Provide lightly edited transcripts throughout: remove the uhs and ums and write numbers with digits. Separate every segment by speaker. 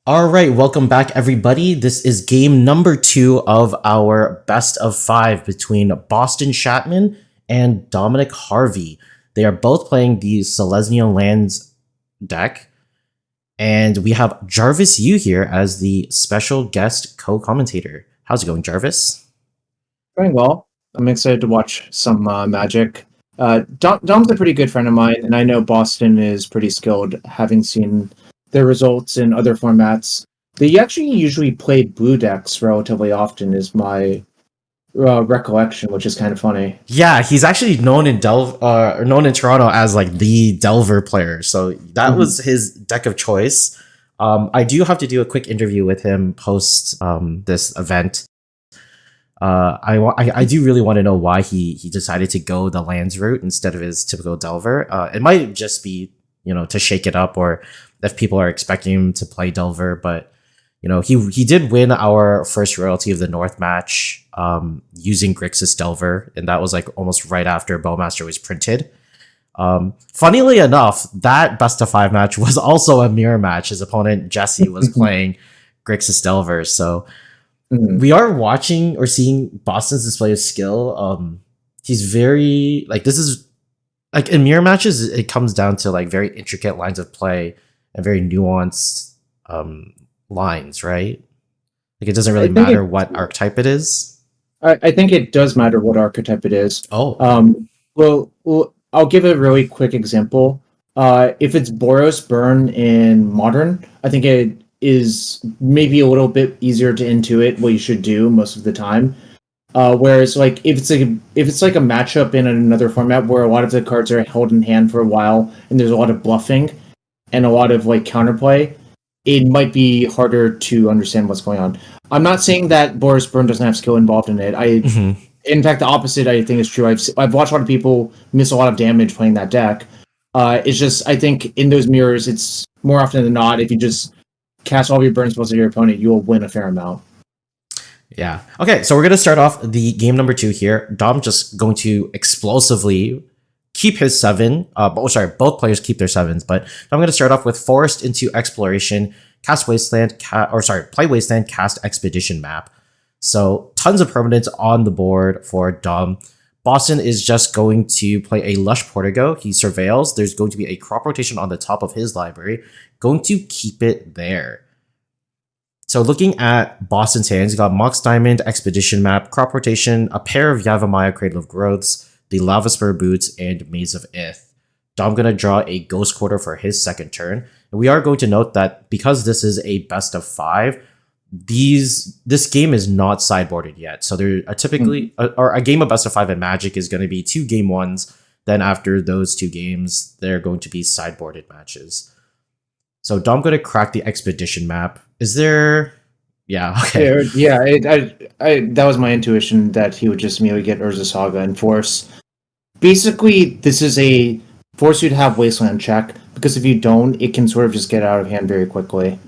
Speaker 1: All right, welcome back, everybody. This is game number 2 of our best of 5 between Boston Schatteman and Dominic Harvey. They are both playing the Selesnya lands deck, and we have Jarvis Yu here as the special guest co-commentator. How's it going, Jarvis?
Speaker 2: Going well. I'm excited to watch some Magic. Dom's a pretty good friend of mine, and I know Boston is pretty skilled, having seen their results in other formats. They actually usually play blue decks relatively often, is my recollection, which is kind of funny.
Speaker 1: Yeah, he's actually known in known in Toronto as like the Delver player. So that was his deck of choice. I do have to do a quick interview with him post this event. I do really want to know why he decided to go the lands route instead of his typical Delver. It might just be to shake it up, or if people are expecting him to play Delver. But he did win our first Royalty of the North match using Grixis Delver, and that was like almost right after Bowmaster was printed. Funnily enough, that best of 5 match was also a mirror match. His opponent Jesse was playing Grixis Delver, so. We are watching or seeing Boston's display of skill. He's very this is like in mirror matches, it comes down to like very intricate lines of play and very nuanced lines, right? Like it doesn't really matter what archetype it is.
Speaker 2: I think it does matter what archetype it is.
Speaker 1: Oh.
Speaker 2: Well, I'll give a really quick example. If it's Boros Burn in Modern, I think it is maybe a little bit easier to intuit what you should do most of the time. Whereas like if it's like a matchup in another format where a lot of the cards are held in hand for a while and there's a lot of bluffing and a lot of like counterplay, it might be harder to understand what's going on. I'm not saying that Boros Burn doesn't have skill involved in it. In fact, the opposite I think is true. I've watched a lot of people miss a lot of damage playing that deck. It's just I think in those mirrors, it's more often than not if you just cast all of your burn spells at your opponent, you will win a fair amount.
Speaker 1: Yeah. Okay, so we're going to start off the game number 2 here. Dom just going to explosively keep his 7. Both players keep their 7s, but I'm going to start off with Forest into Exploration, cast Wasteland, play Wasteland, cast Expedition map. So tons of permanents on the board for Dom. Boston is just going to play a Lush Portigo. He surveils. There's going to be a crop rotation on the top of his library. Going to keep it there. So looking at Boston's hands, you got Mox Diamond, Expedition Map, Crop Rotation, a pair of Yavimaya Cradle of Growths, the Lava Spur Boots, and Maze of Ith. Dom going to draw a Ghost Quarter for his second turn. And we are going to note that because this is a best of 5, this game is not sideboarded yet. So there are typically a game of best of 5 in Magic is going to be 2 game 1s. Then after those 2 games, they're going to be sideboarded matches. So Dom going to crack the Expedition map. Is there? Yeah. Okay.
Speaker 2: Yeah. That was my intuition that he would just immediately get Urza Saga and force. Basically, this is a force you to have Wasteland check, because if you don't, it can sort of just get out of hand very quickly.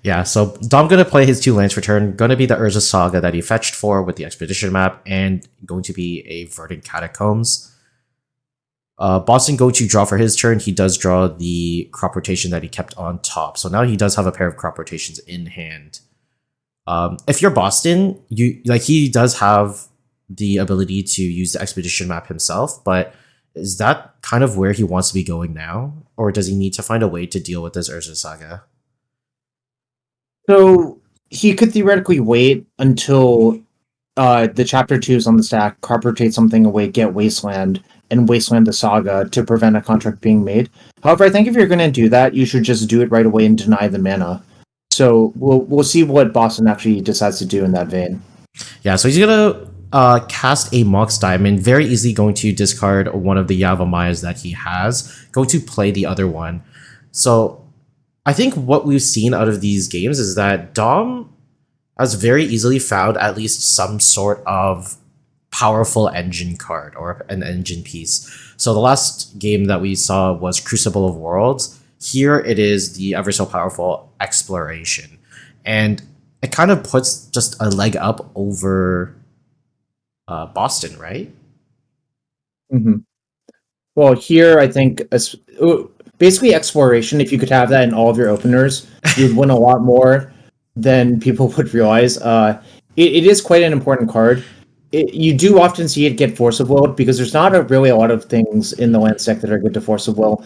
Speaker 1: Yeah, so Dom going to play his 2 lands for turn. Going to be the Urza Saga that he fetched for with the Expedition map, and going to be a Verdant Catacombs. Boston going to draw for his turn. He does draw the crop rotation that he kept on top. So now he does have a pair of crop rotations in hand. If you're Boston, he does have the ability to use the Expedition map himself, but is that kind of where he wants to be going now? Or does he need to find a way to deal with this Urza Saga?
Speaker 2: So he could theoretically wait until the chapter 2 is on the stack, crop rotate something away, get Wasteland, and Wasteland the Saga to prevent a contract being made. However, I think if you're going to do that, you should just do it right away and deny the mana. So we'll see what Boston actually decides to do in that vein.
Speaker 1: Yeah, so he's going to cast a Mox Diamond, very easily going to discard one of the Yavamayas that he has, going to play the other one. So I think what we've seen out of these games is that Dom has very easily found at least some sort of powerful engine card or an engine piece. So the last game that we saw was Crucible of Worlds. Here it is the ever so powerful Exploration. And it kind of puts just a leg up over Boston, right?
Speaker 2: Well, here I think basically Exploration, if you could have that in all of your openers, you would win a lot more than people would realize. It is quite an important card. You do often see it get Force of Will because there's not really a lot of things in the land deck that are good to Force of Will.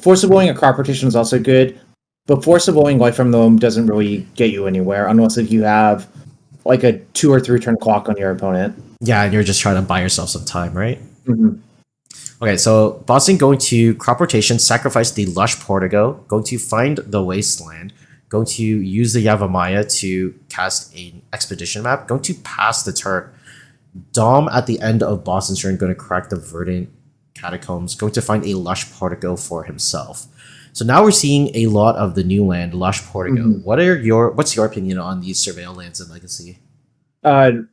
Speaker 2: Force of Willing a crop rotation is also good, but Force of Willing Life from the Loam doesn't really get you anywhere unless if you have like a 2 or 3 turn clock on your opponent.
Speaker 1: Yeah, and you're just trying to buy yourself some time, right?
Speaker 2: Mm-hmm.
Speaker 1: Okay, so Boston going to crop rotation, sacrifice the Lush Portigo, going to find the Wasteland, going to use the Yavimaya to cast an Expedition map, going to pass the turn. Dom at the end of Boston's turn going to crack the Verdant Catacombs, going to find a Lush Portigo for himself. So now we're seeing a lot of the new land, Lush Portigo.
Speaker 2: Mm-hmm.
Speaker 1: What's your opinion on these Surveil lands in Legacy?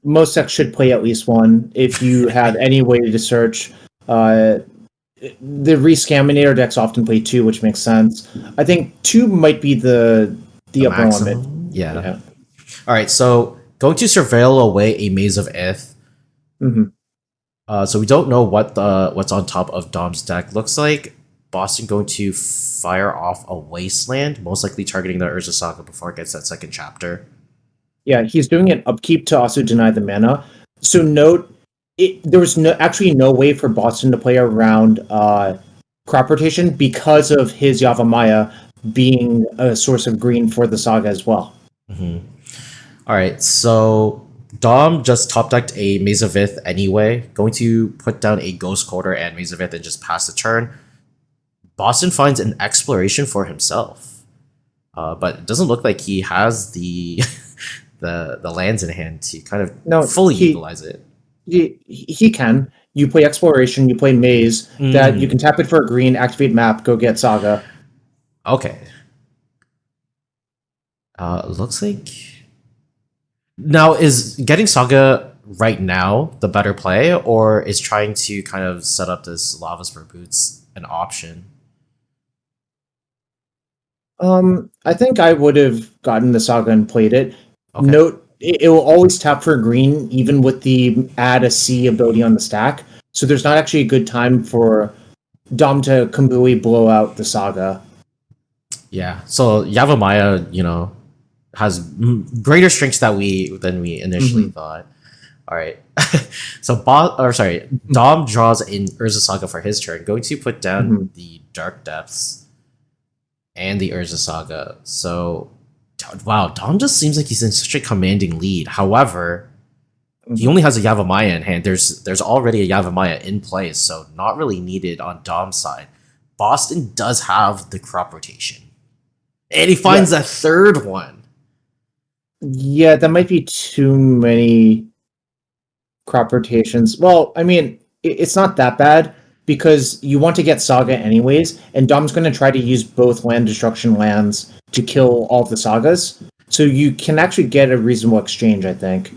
Speaker 2: Most decks should play at least one if you have any way to search. The Rescaminator decks often play 2, which makes sense. I think 2 might be the upper limit.
Speaker 1: Yeah. All right, so going to Surveil away a Maze of Ith.
Speaker 2: Mm-hmm.
Speaker 1: So we don't know what's on top of Dom's deck. Looks like Boston going to fire off a Wasteland, most likely targeting the Urza Saga before it gets that second chapter.
Speaker 2: Yeah, he's doing an upkeep to also deny the mana. So note, there was no way for Boston to play around crop rotation because of his Yavimaya being a source of green for the Saga as well.
Speaker 1: Mm-hmm. All right, so Dom just top decked a Maze of Ith anyway, going to put down a Ghost Quarter and Maze of Ith and just pass the turn. Boston finds an Exploration for himself, but it doesn't look like he has the the lands in hand to kind of fully utilize it.
Speaker 2: He can. You play Exploration, you play Maze, that you can tap it for a green, activate map, go get Saga.
Speaker 1: Okay. Looks like... Now, is getting Saga right now the better play, or is trying to kind of set up this Lava Spur Boots an option?
Speaker 2: I think I would have gotten the Saga and played it.
Speaker 1: Okay.
Speaker 2: Note, it will always tap for green, even with the add a C ability on the stack. So there's not actually a good time for Dom to completely blow out the Saga.
Speaker 1: Yeah. So Yavimaya, has greater strengths than we initially thought. All right. So Dom draws in Urza Saga for his turn, going to put down the Dark Depths and the Urza Saga. So wow, Dom just seems like he's in such a commanding lead. However, he only has a Yavimaya in hand. There's already a Yavimaya in place, so not really needed on Dom's side. Boston does have the crop rotation. And he finds a third one.
Speaker 2: Yeah, that might be too many crop rotations. Well, I mean, it's not that bad because you want to get Saga anyways, and Dom's going to try to use both land destruction lands to kill all of the Sagas. So you can actually get a reasonable exchange, I think.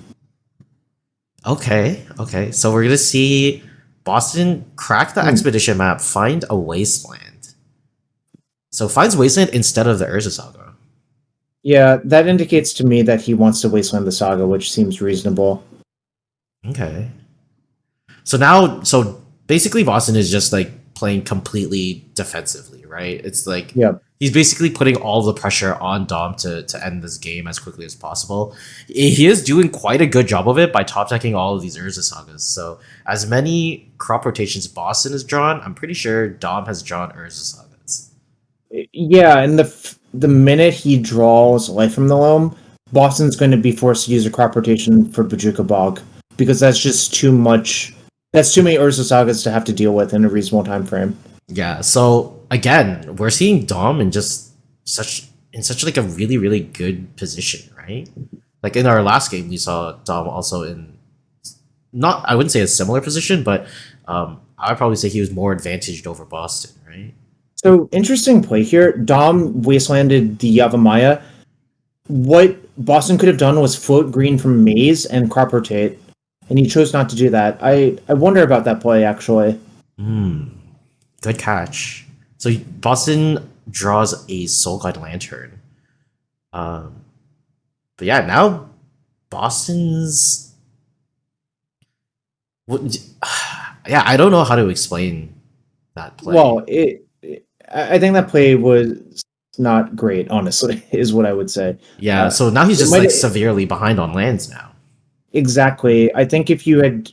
Speaker 1: Okay. So we're going to see Boston crack the Expedition map, find a Wasteland. So finds Wasteland instead of the Urza Saga.
Speaker 2: Yeah, that indicates to me that he wants to Wasteland the Saga, which seems reasonable.
Speaker 1: Okay. So basically Boston is just like playing completely defensively, right? It's like he's basically putting all the pressure on Dom to end this game as quickly as possible. He is doing quite a good job of it by top decking all of these Urza Sagas. So as many crop rotations Boston has drawn, I'm pretty sure Dom has drawn Urza Sagas.
Speaker 2: Yeah, and the minute he draws Life from the Loam, Boston's going to be forced to use a crop rotation for Bojuka Bog because that's just too much. That's too many Urza Sagas to have to deal with in a reasonable time frame.
Speaker 1: Yeah, so again, we're seeing Dom in just such like a really, really good position, right? Like in our last game, we saw Dom also in I wouldn't say a similar position, but I would probably say he was more advantaged over Boston, right?
Speaker 2: So interesting play here. Dom wastelanded the Yavimaya. What Boston could have done was float green from Maze and crop rotate, and he chose not to do that. I wonder about that play actually.
Speaker 1: Good catch. So Boston draws a Soul Guide Lantern. But yeah, now Boston's... Yeah, I don't know how to explain that play.
Speaker 2: Well, I think that play was not great, honestly, is what I would say.
Speaker 1: Yeah, so now he's
Speaker 2: it
Speaker 1: just
Speaker 2: might-
Speaker 1: like severely behind on lands now.
Speaker 2: Exactly. I think if you had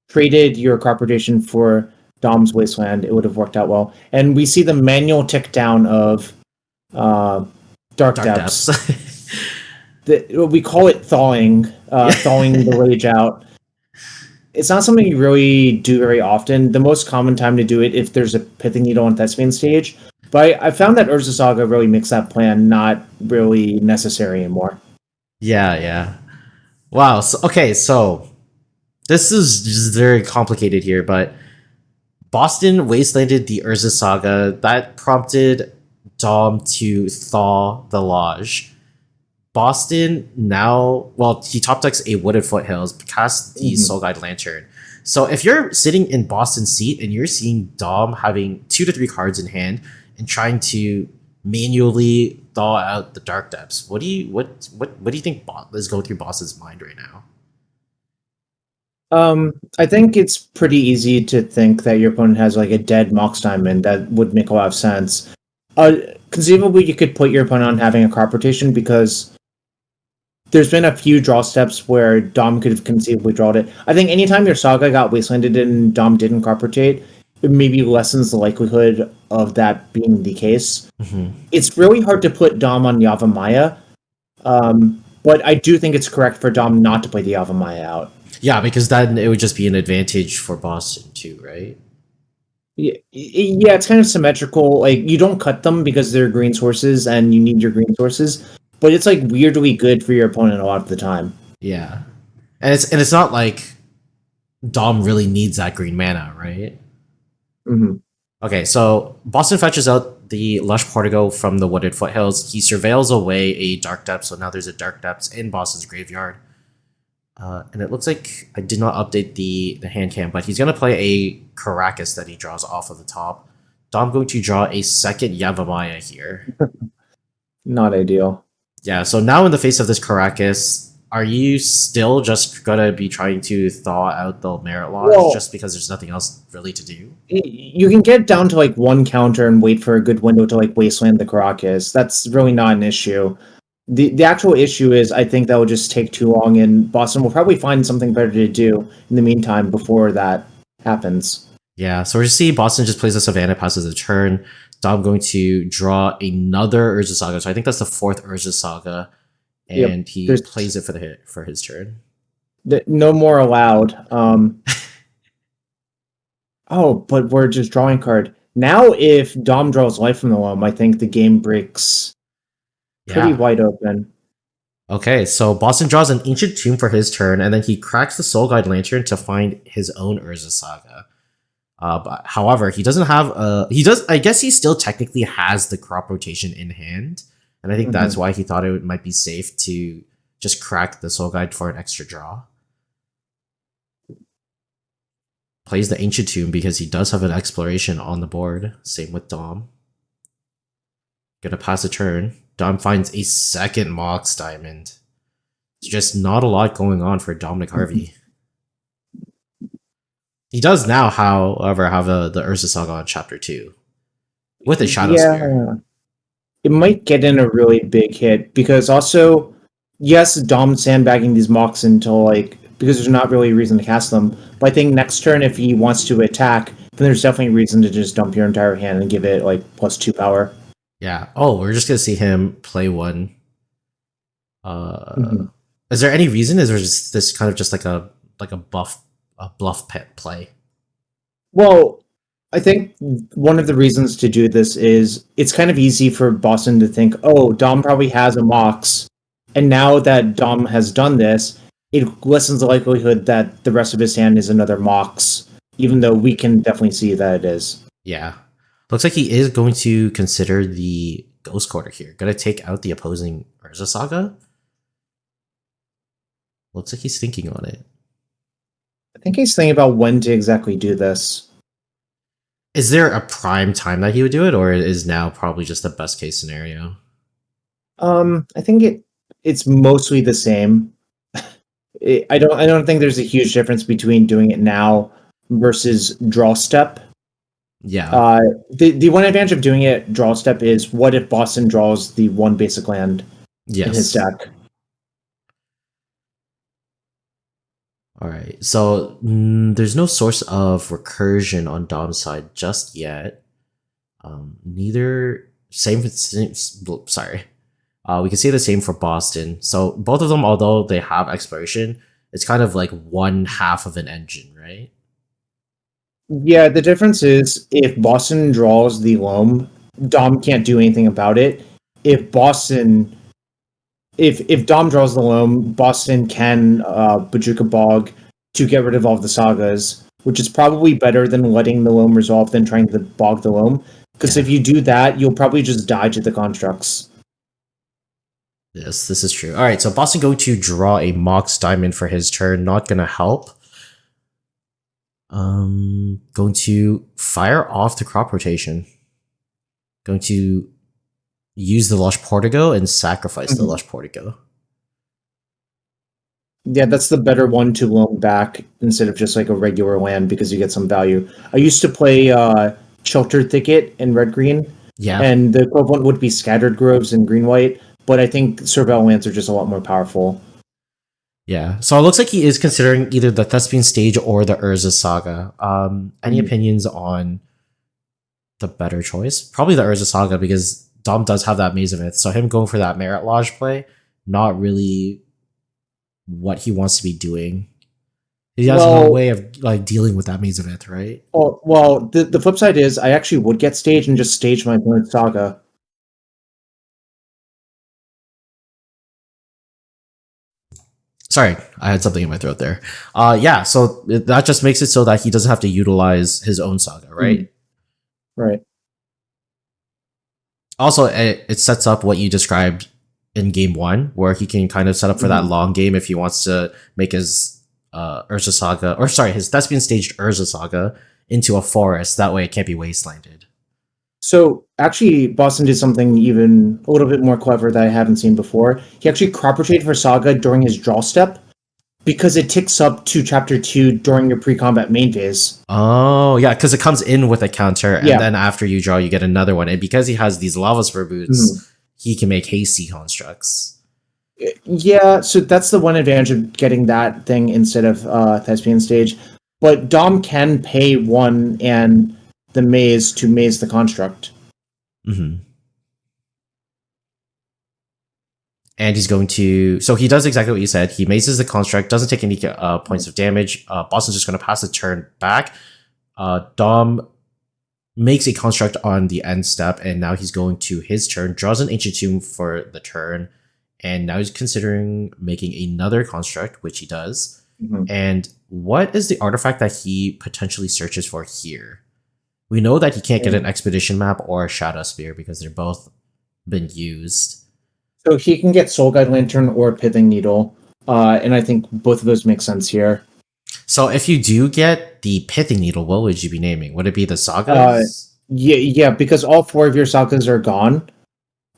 Speaker 2: traded your crop rotation for Dom's Wasteland, it would have worked out well. And we see the manual tick down of Dark Depths. We call it thawing, thawing the rage out. It's not something you really do very often. The most common time to do it if there's a Pithing Needle on Thespian stage. But I found that Urza Saga really makes that plan not really necessary anymore.
Speaker 1: Yeah. Wow. So, okay, so this is just very complicated here, but Boston wastelanded the Urza Saga. That prompted Dom to thaw the Lodge. Boston now, well, he top decks a Wooded Foothills, cast the Soul Guide Lantern. So if you're sitting in Boston's seat and you're seeing Dom having 2 to 3 cards in hand and trying to manually thaw out the Dark Depths, what do you think is going through Boston's mind right now?
Speaker 2: I think it's pretty easy to think that your opponent has like a dead Mox Diamond. That would make a lot of sense. Conceivably, you could put your opponent on having a crop rotation because there's been a few draw steps where Dom could have conceivably drawed it. I think anytime your Saga got wastelanded and Dom didn't crop rotate, it maybe lessens the likelihood of that being the case. It's really hard to put Dom on Yavimaya, but I do think it's correct for Dom not to play the Yavimaya out.
Speaker 1: Yeah, because then it would just be an advantage for Boston too, right?
Speaker 2: Yeah, it's kind of symmetrical. Like, you don't cut them because they're green sources and you need your green sources, but it's like weirdly good for your opponent a lot of the time.
Speaker 1: Yeah, and it's not like Dom really needs that green mana, right? Okay, so Boston fetches out the Lush Portico from the Wooded Foothills. He surveils away a Dark Depth, so now there's a Dark Depths in Boston's graveyard. And it looks like I did not update the hand cam, but he's going to play a Caracas that he draws off of the top. Dom going to draw a second Yavimaya here.
Speaker 2: Not ideal.
Speaker 1: Yeah, so now in the face of this Caracas, are you still just going to be trying to thaw out the Merit Lodge just because there's nothing else really to do?
Speaker 2: You can get down to like one counter and wait for a good window to like wasteland the Caracas. That's really not an issue. The actual issue is I think that will just take too long, and Boston will probably find something better to do in the meantime before that happens.
Speaker 1: Yeah, so we're just seeing Boston just plays a Savannah, passes a turn. Dom going to draw another Urza Saga. So I think that's the 4th Urza Saga, and he plays it for his turn.
Speaker 2: No more allowed. Oh, but we're just drawing card. Now if Dom draws Life from the Loam, I think the game breaks pretty wide open.
Speaker 1: Okay, so Boston draws an Ancient Tomb for his turn, and then he cracks the Soul Guide Lantern to find his own Urza Saga. But however, he doesn't have I guess he still technically has the crop rotation in hand, and I think that's why he thought it might be safe to just crack the Soul Guide for an extra draw. Plays the Ancient Tomb because he does have an Exploration on the board. Same with Dom. Gonna pass a turn. Dom finds a second Mox Diamond. It's just not a lot going on for Dominic Harvey. He does now, however, have the Urza Saga on Chapter 2. With a Shadow Spear.
Speaker 2: It might get in a really big hit, because also, yes, Dom's sandbagging these Mox until, like, because there's not really a reason to cast them. But I think next turn, if he wants to attack, then there's definitely a reason to just dump your entire hand and give it, like, +2 power.
Speaker 1: Yeah. Oh, we're just gonna see him play one. Is there any reason? Is there just this kind of just like a bluff pet play?
Speaker 2: Well, I think one of the reasons to do this is it's kind of easy for Boston to think, oh, Dom probably has a Mox, and now that Dom has done this, it lessens the likelihood that the rest of his hand is another Mox, even though we can definitely see that it is.
Speaker 1: Yeah. Looks like he is going to consider the Ghost Quarter here. Gonna take out the opposing Urza Saga? Looks like he's thinking on it.
Speaker 2: I think he's thinking about when to exactly do this.
Speaker 1: Is there a prime time that he would do it, or is now probably just the best case scenario?
Speaker 2: I think it's mostly the same. I don't think there's a huge difference between doing it now versus draw step.
Speaker 1: Yeah.
Speaker 2: The one advantage of doing it draw step is what if Boston draws the one basic land in his
Speaker 1: Yes.
Speaker 2: deck?
Speaker 1: All right. So there's no source of recursion on Dom's side just yet. Neither sorry. We can say the same for Boston. So both of them, although they have exploration, it's kind of like one half of an engine, right?
Speaker 2: Yeah, the difference is if Boston draws the loam, Dom can't do anything about it. If Boston, if Dom draws the loam, Boston can Bojuka Bog to get rid of all of the sagas, which is probably better than letting the loam resolve than trying to bog the loam. Because
Speaker 1: Yeah.
Speaker 2: if you do that, you'll probably just die to the constructs.
Speaker 1: Yes, this is true. All right, so Boston going to draw a Mox Diamond for his turn. Not gonna help. Going to fire off the crop rotation. Going to use the Lush Portigo and sacrifice the Lush Portigo.
Speaker 2: Yeah, that's the better one to loan back instead of just like a regular land because you get some value. I used to play Sheltered Thicket in red green,
Speaker 1: Yeah.
Speaker 2: and the equivalent would be Scattered Groves in green white, but I think Surveil lands are just a lot more powerful.
Speaker 1: Yeah. So it looks like he is considering either the Thespian Stage or the Urza Saga. Any opinions on the better choice? Probably the Urza Saga because Dom does have that Maze of Myth. So him going for that Merit Lodge play, not really what he wants to be doing. He has no way of like dealing with that Maze of Myth, right?
Speaker 2: Well, the flip side is I actually would get Stage and just stage my opponent's Saga.
Speaker 1: Sorry, I had something in my throat there. Yeah, so that just makes it so that he doesn't have to utilize his own Saga, right?
Speaker 2: Right.
Speaker 1: Also, it sets up what you described in game one, where he can kind of set up for that long game if he wants to make his Urza Saga, or sorry, his Thespian staged Urza Saga into a forest. That way it can't be wastelanded.
Speaker 2: So actually, Boston did something even a little bit more clever that I haven't seen before. He actually crop rotated for Saga during his draw step because it ticks up to Chapter 2 during your pre-combat main phase.
Speaker 1: Oh, yeah, because it comes in with a counter, and
Speaker 2: Yeah.
Speaker 1: then after you draw, you get another one. And because he has these Lava Spur boots, he can make hasty constructs.
Speaker 2: Yeah, so that's the one advantage of getting that thing instead of Thespian Stage. But Dom can pay one and the maze to maze the construct.
Speaker 1: And he's going to, so he does exactly what you said. He mazes the construct, doesn't take any points of damage. Boston's just going to pass the turn back. Dom makes a construct on the end step, and now he's going to his turn, draws an Ancient Tomb for the turn, and now he's considering making another construct, which he does. And what is the artifact that he potentially searches for here? We know that he can't get an Expedition Map or a Shadow Spear because they're both been used.
Speaker 2: So he can get Soul Guide Lantern or Pithing Needle, and I think both of those make sense here.
Speaker 1: So if you do get the Pithing Needle, what would you be naming? Would it be the Sagas?
Speaker 2: Yeah, because all four of your Sagas are gone,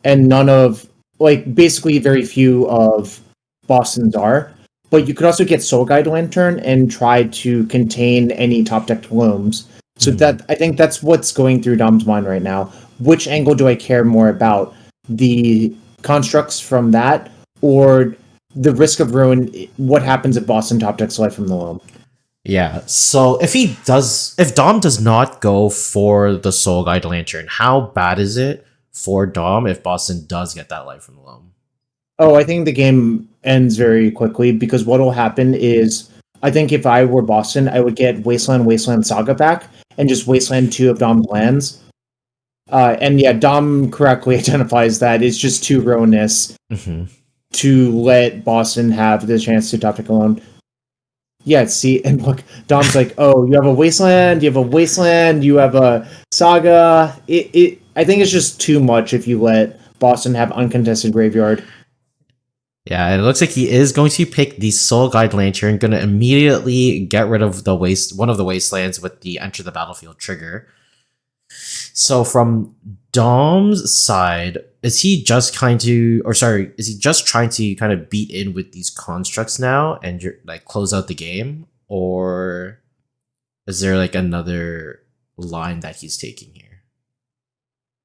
Speaker 2: and none of, like, basically very few of Boston's are. But you could also get Soul Guide Lantern and try to contain any top decked looms. So that I think that's what's going through Dom's mind right now. Which angle do I care more about? The constructs from that, or the risk of ruin? What happens if Boston top decks Life from the Loam?
Speaker 1: Yeah. So if Dom does not go for the Soul Guide Lantern, how bad is it for Dom if Boston does get that Life from the Loam?
Speaker 2: Oh, I think the game ends very quickly because what will happen is I think if I were Boston, I would get Wasteland Saga back and just Wasteland 2 of Dom's lands. And yeah, Dom correctly identifies that it's just too ruinous to let Boston have the chance to top deck alone. Yeah, see, and look, Dom's like, oh, you have a Wasteland, you have a Saga. I think it's just too much if you let Boston have uncontested graveyard.
Speaker 1: Yeah, and it looks like he is going to pick the Soul Guide Lantern, going to immediately get rid of one of the Wastelands with the Enter the Battlefield trigger. So from Dom's side, is he just trying to kind of beat in with these constructs now and like close out the game, or is there like another line that he's taking here.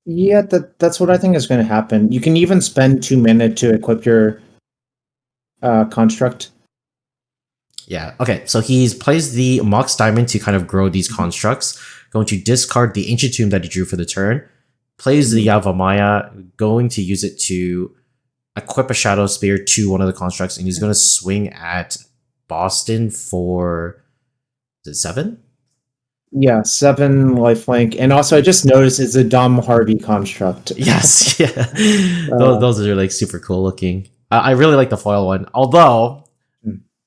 Speaker 2: Yeah, that's what I think is going to happen. You can even spend 2 mana to equip your construct.
Speaker 1: Yeah. Okay. So he plays the Mox Diamond to kind of grow these constructs. Going to discard the Ancient Tomb that he drew for the turn. Plays the Yavimaya. Going to use it to equip a Shadow Spear to one of the constructs, and he's going to swing at Boston for, is it 7?
Speaker 2: Yeah, 7 lifelink. And also, I just noticed it's a Dom Harvey construct.
Speaker 1: Yes. Yeah. Those are like super cool looking. I really like the foil one. Although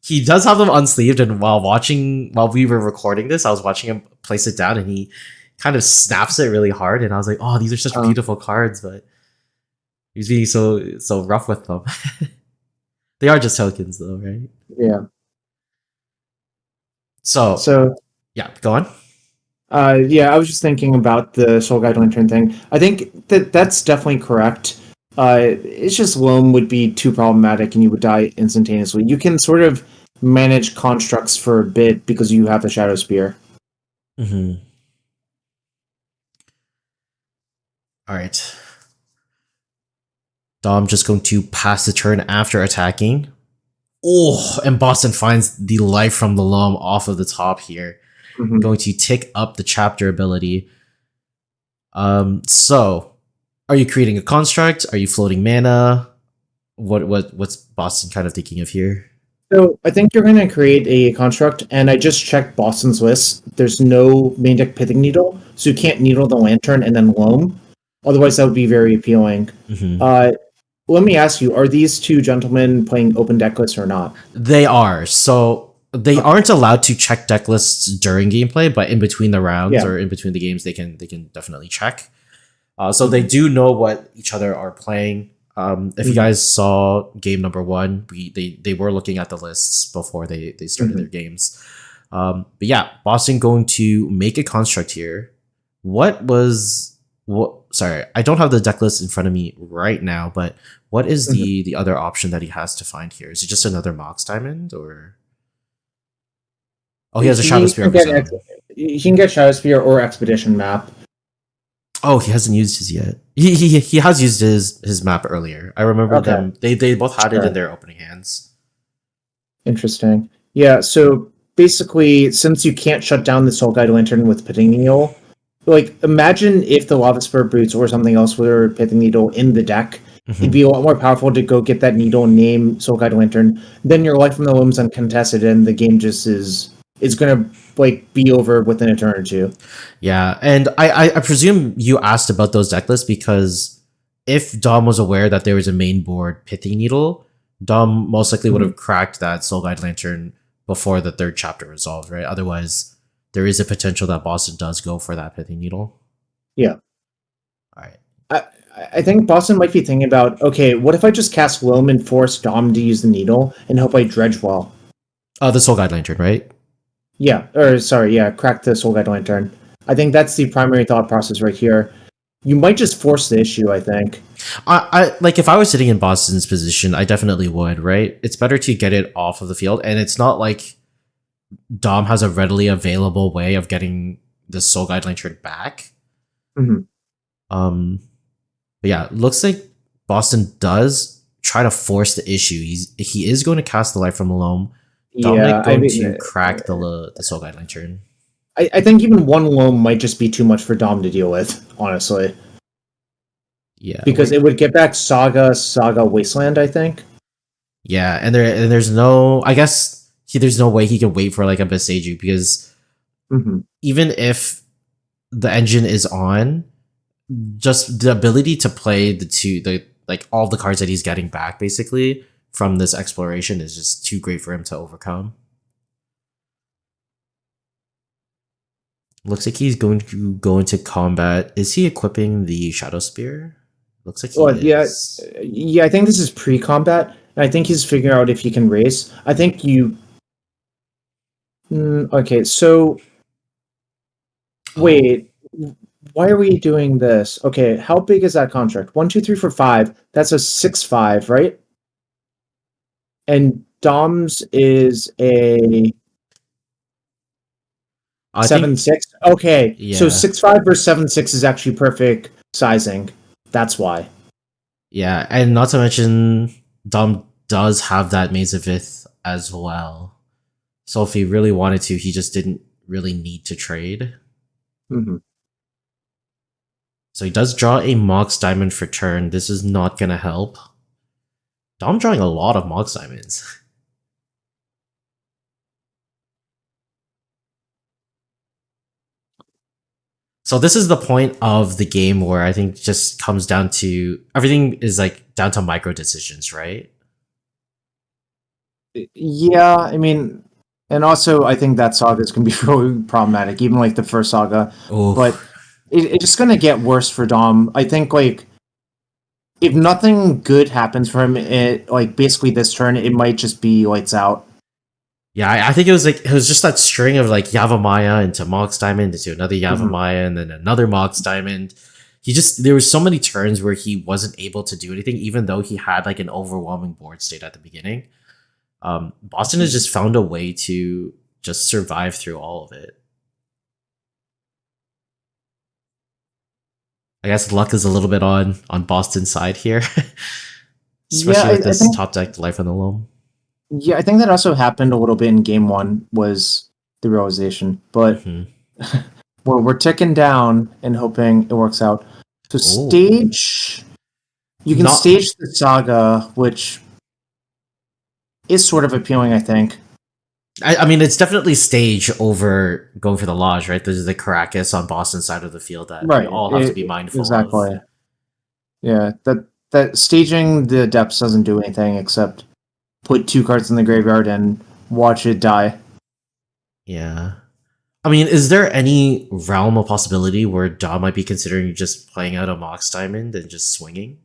Speaker 1: he does have them unsleeved, and while we were recording this, I was watching him place it down, and he kind of snaps it really hard, and I was like, oh, these are such beautiful cards, but he's being so rough with them. They are just tokens though, right?
Speaker 2: Yeah.
Speaker 1: So yeah, go on.
Speaker 2: Yeah, I was just thinking about the Soul Guide Lantern thing. I think that's definitely correct. It's just Loam would be too problematic and you would die instantaneously. You can sort of manage constructs for a bit because you have the Shadow Spear.
Speaker 1: Mm-hmm. All right. Dom just going to pass the turn after attacking. Oh, and Boston finds the life from the Loam off of the top here.
Speaker 2: Mm-hmm.
Speaker 1: Going to tick up the chapter ability. So are you creating a construct? Are you floating mana? What's Boston kind of thinking of here?
Speaker 2: So I think you're going to create a construct, and I just checked Boston's list. There's no main deck Pithing Needle, so you can't needle the Lantern and then Loam. Otherwise, that would be very appealing.
Speaker 1: Mm-hmm.
Speaker 2: Let me ask you, are these two gentlemen playing open deck lists or not?
Speaker 1: They are. So they aren't allowed to check deck lists during gameplay, but in between the rounds or in between the games, they can definitely check. So they do know what each other are playing. If you guys saw game number 1, they were looking at the lists before they started their games. But yeah, Boston going to make a construct here. Sorry, I don't have the deck list in front of me right now, but what is the other option that he has to find here? Is it just another Mox Diamond, or he has a Shadow Spear of his own?
Speaker 2: He can get Shadow Spear or Expedition Map.
Speaker 1: Oh, he hasn't used his yet. He has used his map earlier. I remember them. They both had it in their opening hands.
Speaker 2: Interesting. Yeah, so basically, since you can't shut down the Soul Guide Lantern with Pithing Needle, like, imagine if the Lava Spur Boots or something else were Pithing Needle in the deck. It'd be a lot more powerful to go get that needle and name Soul Guide Lantern. Then your life from the Loam's uncontested, and the game just is going to like be over within a turn or two.
Speaker 1: Yeah, and I presume you asked about those deck lists because if Dom was aware that there was a main board Pithing Needle, Dom most likely would have cracked that Soul Guide Lantern before the third chapter resolved, right? Otherwise, there is a potential that Boston does go for that Pithing Needle.
Speaker 2: Yeah.
Speaker 1: All right.
Speaker 2: I think Boston might be thinking about, okay, what if I just cast Loam and force Dom to use the needle and hope I dredge well?
Speaker 1: The Soul Guide Lantern, right?
Speaker 2: Yeah, crack the Soul Guide Lantern. I think that's the primary thought process right here. You might just force the issue, I think.
Speaker 1: I like, if I was sitting in Boston's position, I definitely would, right? It's better to get it off of the field, and it's not like Dom has a readily available way of getting the Soul Guide Lantern back. But yeah, looks like Boston does try to force the issue. He is going to cast the Life from the Loam. Dominic going to crack the Soul Guide Lantern.
Speaker 2: I think even one Loam might just be too much for Dom to deal with, honestly.
Speaker 1: Yeah,
Speaker 2: because it would get back Saga Wasteland, I think.
Speaker 1: Yeah, and there's no, I guess there's no way he can wait for like a Beseiju because even if the engine is on, just the ability to play like all the cards that he's getting back basically from this exploration is just too great for him to overcome. Looks like he's going to go into combat. Is he equipping the Shadow Spear? Looks like he is.
Speaker 2: Yeah, I think this is pre-combat, and I think he's figuring out if he can race. I think you... okay, so... Wait, why are we doing this? Okay, how big is that contract? 1, 2, 3, 4, 5. That's a 6/5, right? And Dom's is a...
Speaker 1: I think
Speaker 2: 7-6. Okay, so
Speaker 1: yeah,
Speaker 2: 6-5 versus 7-6 is actually perfect sizing. That's why.
Speaker 1: yeah, and not to mention Dom does have that Maze of Ith as well. So if he really wanted to, he just didn't really need to trade.
Speaker 2: Mm-hmm.
Speaker 1: So he does draw a Mox Diamond for turn. This is not gonna help. Dom drawing a lot of Mox Diamonds. So this is the point of the game where I think just comes down to everything is like down to micro decisions, right?
Speaker 2: Yeah, I mean, and also I think that saga is going to be really problematic, even like the first saga.
Speaker 1: Oh,
Speaker 2: But it's just going to get worse for Dom. I think like if nothing good happens for him, like basically this turn, it might just be lights out.
Speaker 1: yeah. I think it was just that string of like Yavimaya into Mox Diamond into another Yavimaya and then another Mox Diamond. There was so many turns where he wasn't able to do anything, even though he had like an overwhelming board state at the beginning. Boston has just found a way to just survive through all of it. I guess luck is a little bit on Boston's side here, especially with this top deck Life on the Loam.
Speaker 2: Yeah, I think that also happened a little bit in game one was the realization, but we're ticking down and hoping it works out. So stage, you can stage the saga, which is sort of appealing, I think.
Speaker 1: I mean, it's definitely stage over going for the Lodge, right? There's the Caracas on Boston's side of the field that we all have to be mindful of.
Speaker 2: Yeah, that staging the depths doesn't do anything except put 2 cards in the graveyard and watch it die.
Speaker 1: Yeah. I mean, is there any realm of possibility where Dom might be considering just playing out a Mox Diamond and just swinging?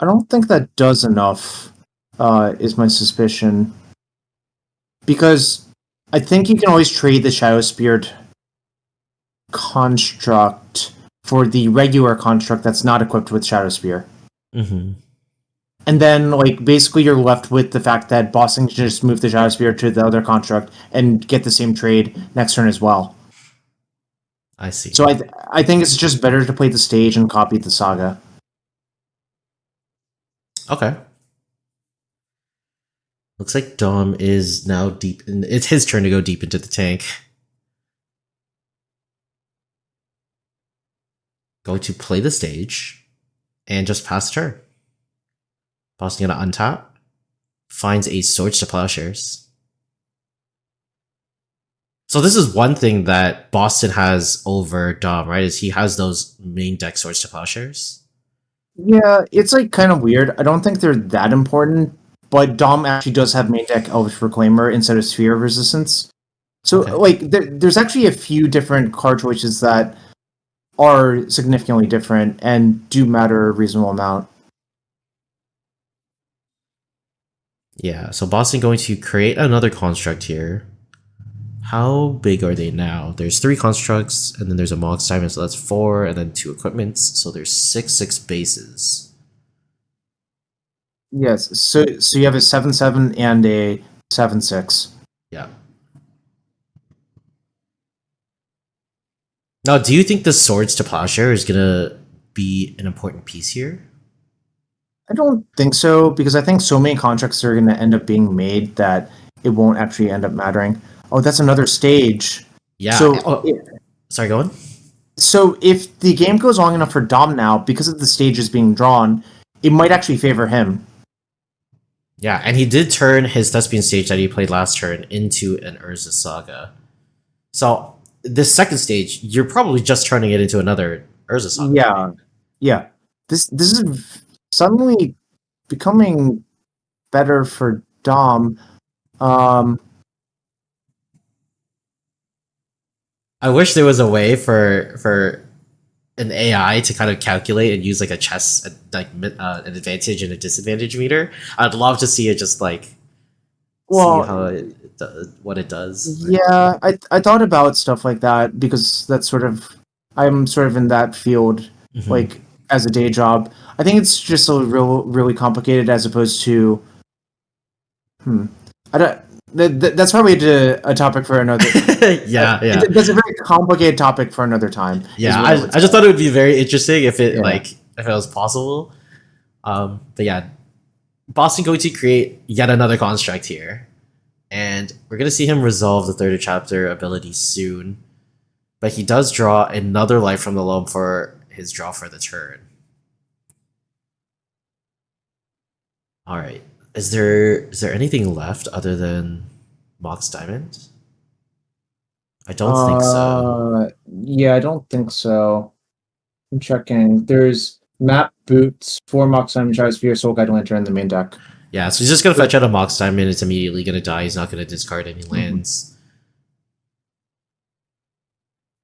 Speaker 2: I don't think that does enough, is my suspicion. Because I think you can always trade the Shadow Spirit construct for the regular construct that's not equipped with Shadow Spear.
Speaker 1: Mm-hmm.
Speaker 2: And then, like, basically you're left with the fact that Boston can just move the Shadow Spear to the other construct and get the same trade next turn as well.
Speaker 1: I see.
Speaker 2: So I think it's just better to play the stage and copy the saga.
Speaker 1: Okay. Looks like Dom is now deep in... It's his turn to go deep into the tank. Going to play the stage and just pass turn. Boston gonna untap. Finds a Swords to Plowshares. So this is one thing that Boston has over Dom, right? Is he has those main deck Swords to Plowshares.
Speaker 2: Yeah, it's like kind of weird. I don't think they're that important, but Dom actually does have main deck Elvish Reclaimer instead of Sphere of Resistance. So like there's actually a few different card choices that are significantly different and do matter a reasonable amount.
Speaker 1: Yeah, so Boston going to create another construct here. How big are they now? There's 3 constructs, and then there's a Mox Diamond, so that's 4, and then 2 equipments, so there's 6 bases.
Speaker 2: Yes, so you have a 7/7 and a 7/6.
Speaker 1: Yeah. Now, do you think the Swords to Plowshare is gonna be an important piece here?
Speaker 2: I don't think so, because I think so many contracts are going to end up being made that it won't actually end up mattering. Oh, that's another stage.
Speaker 1: Yeah.
Speaker 2: So,
Speaker 1: sorry, go on.
Speaker 2: So if the game goes long enough for Dom now, because of the stages being drawn, it might actually favor him.
Speaker 1: Yeah, and he did turn his Thespian stage that he played last turn into an Urza Saga. So this second stage, you're probably just turning it into another Urza Saga.
Speaker 2: Yeah, right? Yeah. This is suddenly becoming better for Dom.
Speaker 1: I wish there was a way for an AI to kind of calculate and use like a chess, like an advantage and a disadvantage meter. I'd love to see it just like see how what it does.
Speaker 2: Yeah, I thought about stuff like that because that's I'm sort of in that field, like as a day job. I think it's just really complicated as opposed to, I That's probably a topic for another.
Speaker 1: Yeah, yeah.
Speaker 2: That's a very complicated topic for another time.
Speaker 1: Yeah, I just thought it would be very interesting if it if it was possible. But yeah, Boston going to create yet another construct here, and we're gonna see him resolve the third chapter ability soon. But he does draw another life from the loam for his draw for the turn. All right, is there anything left other than Mox Diamond? I don't think so.
Speaker 2: Yeah, I don't think so. I'm checking. There's map boots, 4 Mox Diamond, Jarvis Yu, Soul Guide Lantern in the main deck.
Speaker 1: Yeah, so he's just gonna fetch out a Mox Diamond. It's immediately gonna die. He's not gonna discard any lands.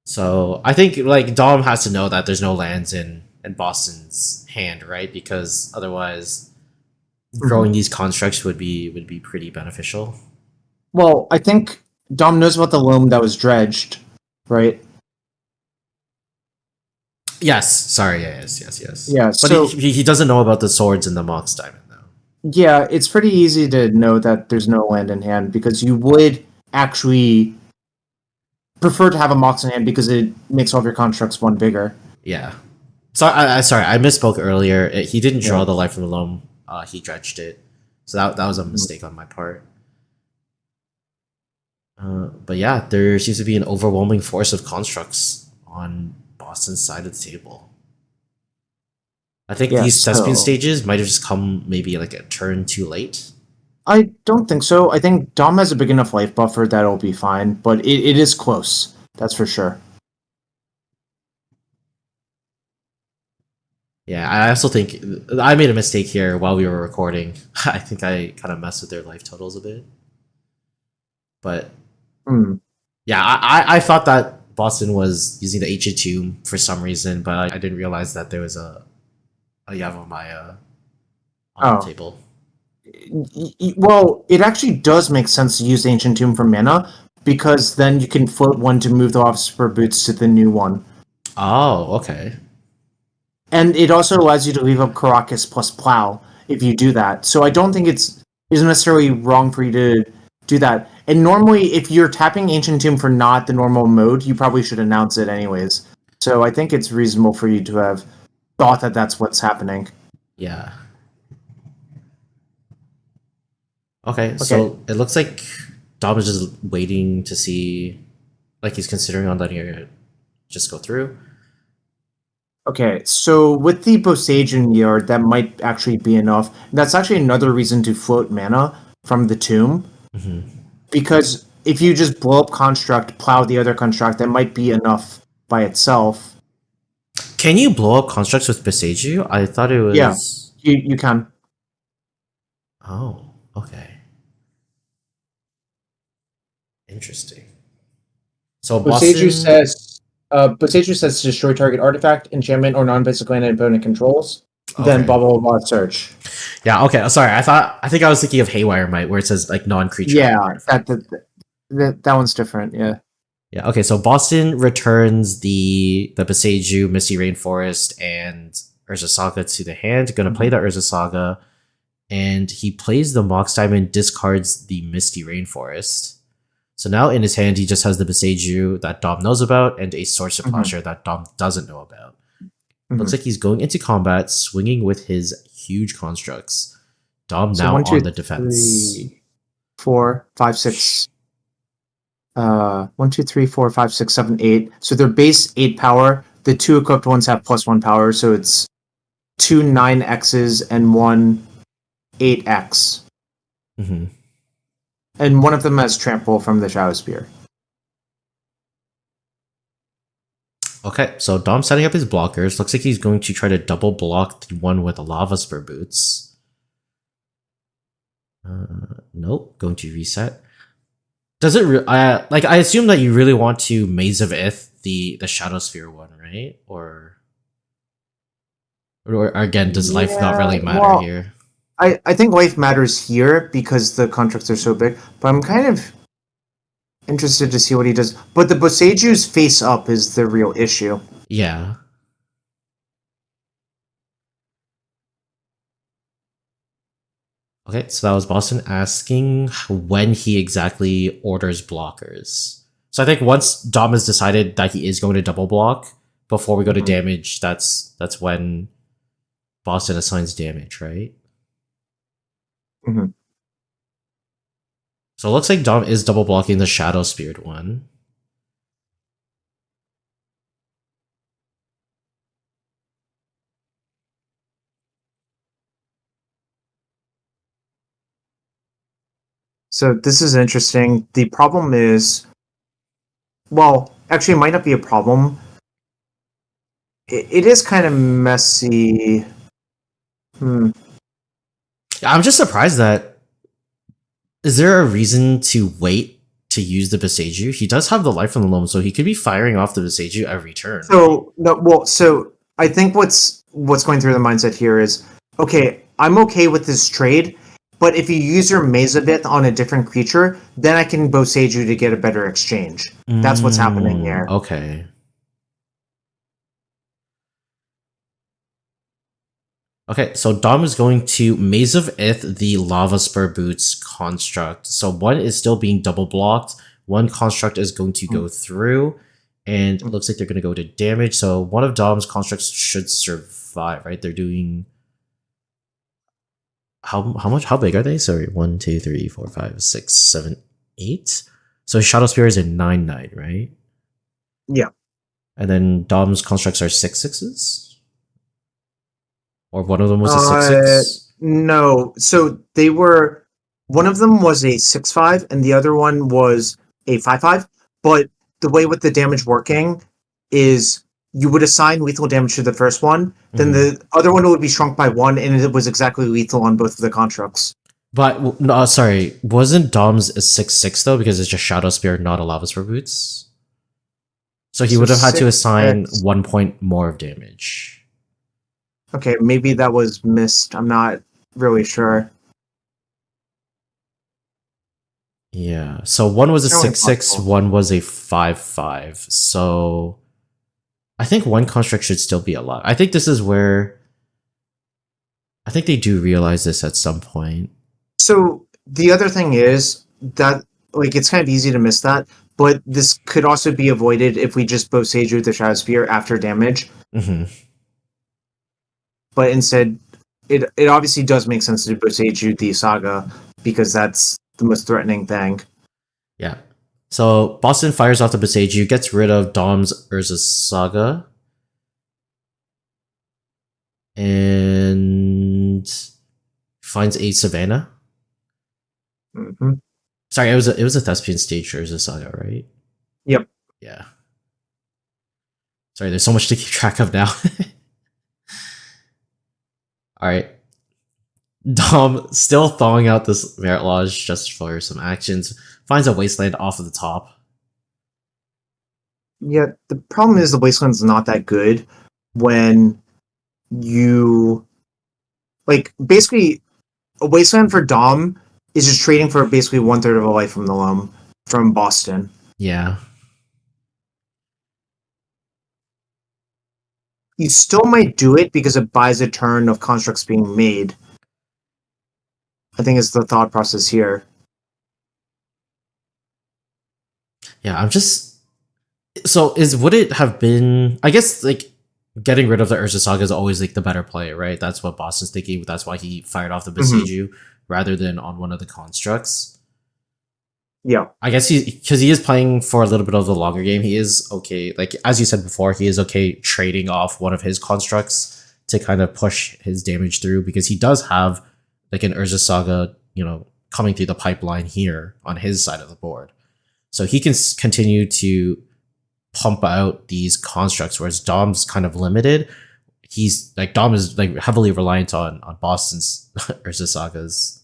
Speaker 1: So I think like Dom has to know that there's no lands in Boston's hand, right? Because otherwise, growing these constructs would be pretty beneficial.
Speaker 2: Well, I think Dom knows about the loam that was dredged, right?
Speaker 1: Yes. Sorry. Yes.
Speaker 2: Yeah,
Speaker 1: But
Speaker 2: so
Speaker 1: he doesn't know about the swords and the Mox Diamond though.
Speaker 2: yeah, it's pretty easy to know that there's no land in hand because you would actually prefer to have a Mox in hand because it makes all of your constructs one bigger.
Speaker 1: Yeah. So sorry, I misspoke earlier. He didn't draw the life from the loam. He dredged it. So that was a mistake on my part. But yeah, there seems to be an overwhelming force of constructs on Boston's side of the table. I think these Thespian stages might have just come maybe like a turn too late.
Speaker 2: I don't think so. I think Dom has a big enough life buffer that it'll be fine, but it is close. That's for sure.
Speaker 1: Yeah, I also think I made a mistake here while we were recording. I think I kind of messed with their life totals a bit. But yeah, I thought that Boston was using the Ancient Tomb for some reason, but I didn't realize that there was a Yavimaya on the table.
Speaker 2: Well, it actually does make sense to use Ancient Tomb for mana, because then you can float one to move the Officer Boots to the new one.
Speaker 1: Oh, okay.
Speaker 2: And it also allows you to leave up Caracas plus Plow if you do that. So I don't think it's necessarily wrong for you to do that. And normally, if you're tapping Ancient Tomb for not the normal mode, you probably should announce it anyways. So I think it's reasonable for you to have thought that that's what's happening.
Speaker 1: Yeah. Okay, so it looks like Dom is just waiting to see, like he's considering on letting it just go through.
Speaker 2: Okay, so with the Bosageon Yard, that might actually be enough. That's actually another reason to float mana from the tomb. Because if you just blow up Construct, plow the other Construct, that might be enough by itself.
Speaker 1: Can you blow up constructs with Bosageon? I thought it was...
Speaker 2: Yeah, you can.
Speaker 1: Oh, okay. Interesting. So
Speaker 2: Bosageon says destroy target artifact, enchantment, or non-basic land opponent controls. Then blah blah search.
Speaker 1: Yeah. Okay. Sorry. I think I was thinking of Haywire Might, where it says like non-creature.
Speaker 2: Yeah, that one's different. Yeah.
Speaker 1: Yeah. Okay. So Boston returns the Bosageon, Misty Rainforest, and Urza Saga to the hand. Going to play the Urza Saga, and he plays the Mox Diamond, discards the Misty Rainforest. So now in his hand, he just has the Bosageon that Dom knows about and a Sorcerer Plowshare that Dom doesn't know about. Looks like he's going into combat, swinging with his huge constructs. Dom now on the defense.
Speaker 2: 3, 4, 5, 6. 1, 2, 3, 4, 5, 6, 7, 8. So they're base 8 power. The 2 equipped ones have +1 power, so it's 2 9Xs and 1 8X. And one of them has trample from the Shadow Spear.
Speaker 1: Okay, so Dom's setting up his blockers. Looks like he's going to try to double block the one with the Lava Spur Boots. Nope, going to reset. Does it? I assume that you really want to Maze of Ith the Shadow Sphere one, right? Or again, does life not really matter here?
Speaker 2: I think life matters here because the contracts are so big, but I'm kind of interested to see what he does. But the Bosageon's face up is the real issue.
Speaker 1: Yeah. Okay, so that was Boston asking when he exactly orders blockers. So I think once Dom has decided that he is going to double block before we go to
Speaker 2: Mhm.
Speaker 1: damage, that's when Boston assigns damage, right?
Speaker 2: Mhm.
Speaker 1: So it looks like Dom is double blocking the Shadow Spirit one.
Speaker 2: So this is interesting. The problem is, well, actually, it might not be a problem. It is kind of messy. Hmm.
Speaker 1: I'm just surprised that is there a reason to wait to use the Beseju? He does have the life from the loam, so he could be firing off the Beseju every turn, right?
Speaker 2: So no, well, so I think what's going through the mindset here is, okay, I'm okay with this trade, but if you use your Mezabith on a different creature, then I can Boseiju to get a better exchange. That's what's happening here.
Speaker 1: Okay. Okay, so Dom is going to Maze of Ith, the Lava Spur Boots construct. So one is still being double blocked. One construct is going to go through, and it looks like they're going to go to damage. So one of Dom's constructs should survive, right? They're doing how much? How big are they? Sorry, 1, 2, 3, 4, 5, 6, 7, 8. So Shadow Spear is a 9/9, right?
Speaker 2: Yeah.
Speaker 1: And then Dom's constructs are 6/6s, or one of them was a six
Speaker 2: Uh,
Speaker 1: six.
Speaker 2: no. So they were, one of them was a 6/5 and the other one was a 5/5. But the way with the damage working is you would assign lethal damage to the first one, then the other one would be shrunk by one, and it was exactly lethal on both of the constructs.
Speaker 1: But no, sorry, wasn't Dom's a 6/6 though because it's just Shadow Spear, not a Lava Spur Boots? So he
Speaker 2: So
Speaker 1: would have had to
Speaker 2: six,
Speaker 1: assign
Speaker 2: six.
Speaker 1: 1 point more of damage.
Speaker 2: Okay, maybe that was missed. I'm not really sure.
Speaker 1: Yeah. So one was a
Speaker 2: Certainly
Speaker 1: 6/6,
Speaker 2: possible.
Speaker 1: one was a 5/5. So I think one construct should still be alive. I think this is where I think they do realize this at some point.
Speaker 2: So the other thing is that, like, it's kind of easy to miss that, but this could also be avoided if we just Boseiju the Shadow Spear after damage.
Speaker 1: Hmm.
Speaker 2: But instead, it obviously does make sense to Boseiju the Saga because that's the most threatening thing.
Speaker 1: Yeah. So Boston fires off the Beseiju, gets rid of Dom's Urza Saga, and finds a Savannah.
Speaker 2: Hmm.
Speaker 1: Sorry, it was a Thespian stage Urza Saga, right?
Speaker 2: Yep.
Speaker 1: Yeah. Sorry, there's so much to keep track of now. All right. Dom still thawing out this Merit Lodge just for some actions. Finds a wasteland off of the top.
Speaker 2: Yeah, the problem is the Wasteland's not that good when you, like, basically a Wasteland for Dom is just trading for basically 1/3 of a life from the loam from Boston.
Speaker 1: Yeah.
Speaker 2: You still might do it because it buys a turn of constructs being made. I think is the thought process here.
Speaker 1: Yeah, I'm just so is would it have been I guess like getting rid of the Urza Saga is always like the better play, right? That's what Boston's thinking. That's why he fired off the
Speaker 2: Hmm.
Speaker 1: Beseiju rather than on one of the constructs.
Speaker 2: Yeah.
Speaker 1: I guess because he is playing for a little bit of the longer game. He is okay, like as you said before, he is okay trading off one of his constructs to kind of push his damage through because he does have like an Urza Saga, coming through the pipeline here on his side of the board, so he can continue to pump out these constructs. Whereas Dom's kind of limited. He's like Dom is like heavily reliant on Boston's Urza Sagas.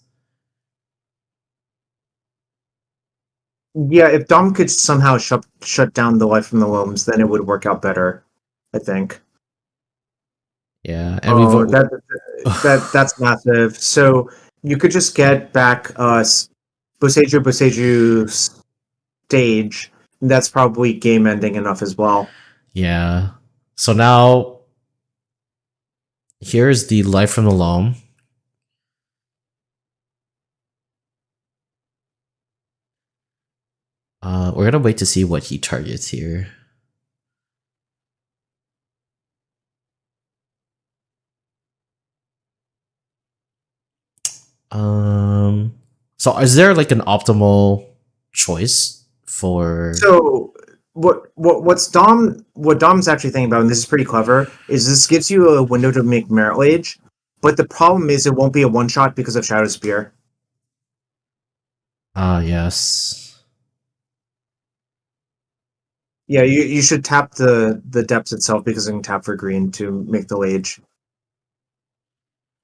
Speaker 2: Yeah, if Dom could somehow shut down the life from the loams, then it would work out better, I think.
Speaker 1: Yeah, and we've
Speaker 2: Oh, that's massive. So you could just get back Boseiju stage. That's probably game ending enough as well.
Speaker 1: yeah. So now here's the life from the loam. We're gonna wait to see what he targets here. So is there like an optimal choice for?
Speaker 2: So what Dom's actually thinking about, and this is pretty clever, is this gives you a window to make Merit Lage, but the problem is it won't be a one shot because of Shadow Spear.
Speaker 1: Yes.
Speaker 2: Yeah, you should tap the depths itself because it can tap for green to make the Lage.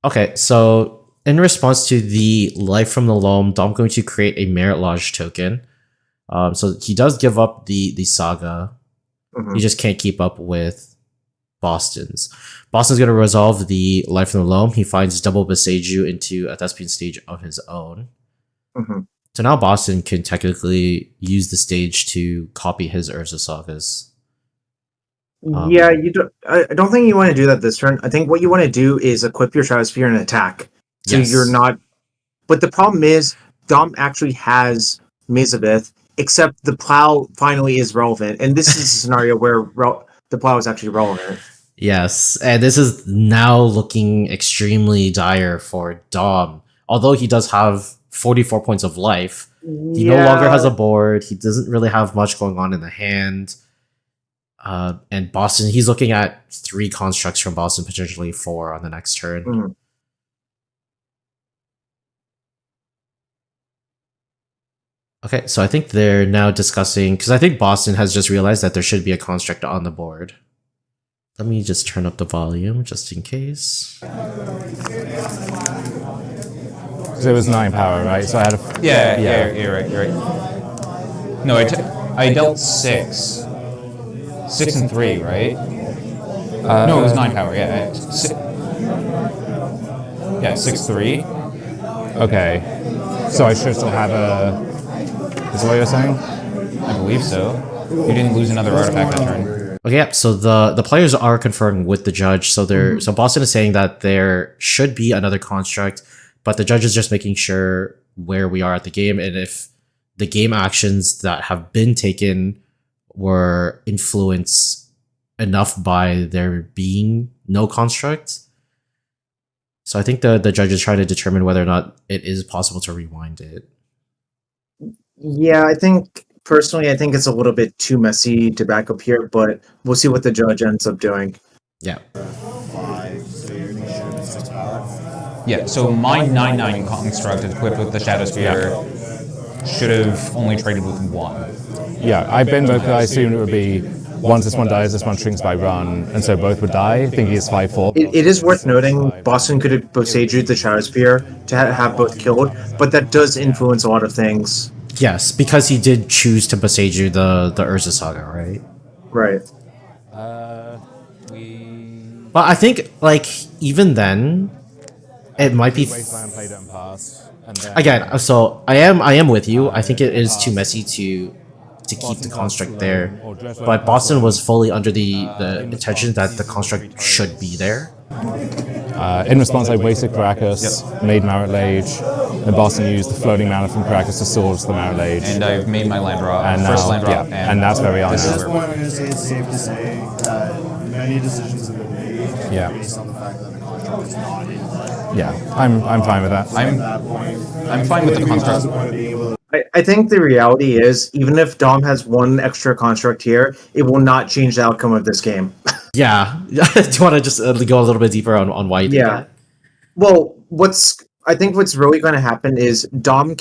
Speaker 1: Okay, so in response to the Life from the Loam, Dom going to create a Merit Lodge token. So he does give up the Saga.
Speaker 2: Mhm.
Speaker 1: He just can't keep up with Boston's. Boston's going to resolve the Life from the Loam. He finds double Beseiju into a Thespian stage of his own.
Speaker 2: Mhm.
Speaker 1: So now Boston can technically use the stage to copy his Urza Sagas.
Speaker 2: Yeah, you don't. I don't think you want to do that this turn. I think what you want to do is equip your Shadow Spear and attack. So
Speaker 1: Yes.
Speaker 2: you're not. But the problem is, Dom actually has Mizabeth, except the plow finally is relevant, and this is a scenario where the plow is actually relevant.
Speaker 1: Yes, and this is now looking extremely dire for Dom. Although he does have 44 points of life, he no longer has a board. He doesn't really have much going on in the hand. And Boston, he's looking at 3 constructs from Boston, potentially 4 on the next turn.
Speaker 2: Mhm.
Speaker 1: Okay, so I think they're now discussing, because I think Boston has just realized that there should be a construct on the board. Let me just turn up the volume just in case.
Speaker 3: So it was 9 power, right? So I had a.
Speaker 4: Yeah, you're right. No, I dealt 6. 6 and 3, right? No, it was 9 power. Yeah, 6-3.
Speaker 3: Okay. So I should still have a. Is that what you're saying?
Speaker 4: I believe so. You didn't lose another artifact that turn.
Speaker 1: Okay, yeah, so the players are conferring with the judge. So so Boston is saying that there should be another construct, but the judge is just making sure where we are at the game, and if the game actions that have been taken were influenced enough by there being no construct. So I think the judge is trying to determine whether or not it is possible to rewind it.
Speaker 2: Yeah, I think personally, I think it's a little bit too messy to back up here, but we'll see what the judge ends up doing.
Speaker 1: Yeah.
Speaker 4: Yeah, so my 9/9 construct equipped with the Shadow Spear should have only traded with 1.
Speaker 3: Yeah, I bin both. I assumed it would be once this one dies, this one shrinks by run, and so both would die. Thinking it's 5/4.
Speaker 2: It is worth noting Boston could have Boseiju the Shadow Spear to have both killed, but that does influence a lot of things.
Speaker 1: Yes, because he did choose to Beseiju the Urza Saga, right?
Speaker 2: Right.
Speaker 1: But I think, like, even then, it might be
Speaker 3: Wasteland played it and passed. And then
Speaker 1: again. So I am with you. I think it is too messy to keep the construct there. But Boston was fully under the intention that the construct should be there.
Speaker 3: in response, I wasted Caracas, made Merit Lage, and Boston used the floating mana from Caracas to source the Merit Lage.
Speaker 4: And I've made my land drop,
Speaker 3: And
Speaker 4: first
Speaker 3: now-
Speaker 4: land drop,
Speaker 3: yeah, and that's very
Speaker 4: this
Speaker 3: honest.
Speaker 4: is
Speaker 5: At this
Speaker 4: where-
Speaker 5: point, I'm going to say it's safe to say that many decisions have been made
Speaker 3: Yeah.
Speaker 5: based on the fact that the construct is not in play.
Speaker 3: Yeah, I'm fine with that.
Speaker 5: At that point,
Speaker 4: I'm fine with the construct.
Speaker 5: the point of being able to
Speaker 2: I think the reality is, even if Dom has one extra construct here, it will not change the outcome of this game.
Speaker 1: Yeah. Do you want to just go a little bit deeper on why you think that?
Speaker 2: Well, I think what's really going to happen is Boston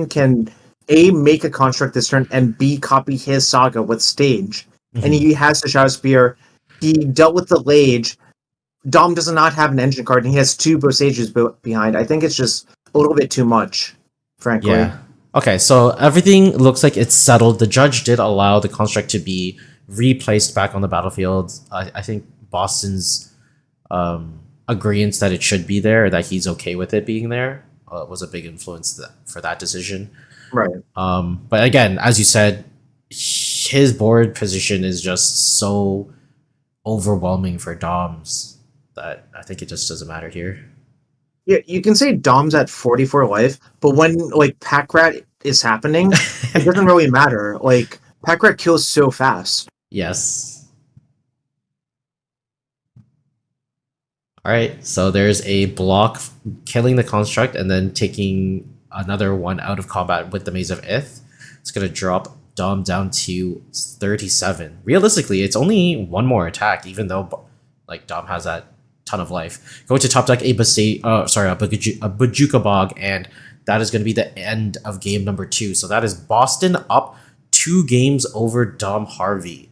Speaker 2: can A, make a construct this turn, and B, copy his saga with stage. And he has the Shadow Spear. He dealt with the Lage. Dom does not have an engine card, and he has 2 Bosages behind. I think it's just a little bit too much, frankly.
Speaker 1: Yeah. Okay, so everything looks like it's settled. The judge did allow the construct to be replaced back on the battlefield. I think Boston's agreement that it should be there, that he's okay with it being there, was a big influence for that decision.
Speaker 2: Right.
Speaker 1: But again, as you said, his board position is just so overwhelming for Doms that I think it just doesn't matter here.
Speaker 2: Yeah, you can say Dom's at 44 life, but when Pack Rat
Speaker 6: is happening, it doesn't really matter. Like, Packrat kills so fast.
Speaker 1: Yes. Alright, so there's a block killing the construct and then taking another one out of combat with the Maze of Ith. It's gonna drop Dom down to 37. Realistically, it's only one more attack, even though like Dom has that ton of life. Going to top deck a Bojuka Bog, and that is going to be the end of game number 2. So that is Boston up 2 games over Dom Harvey.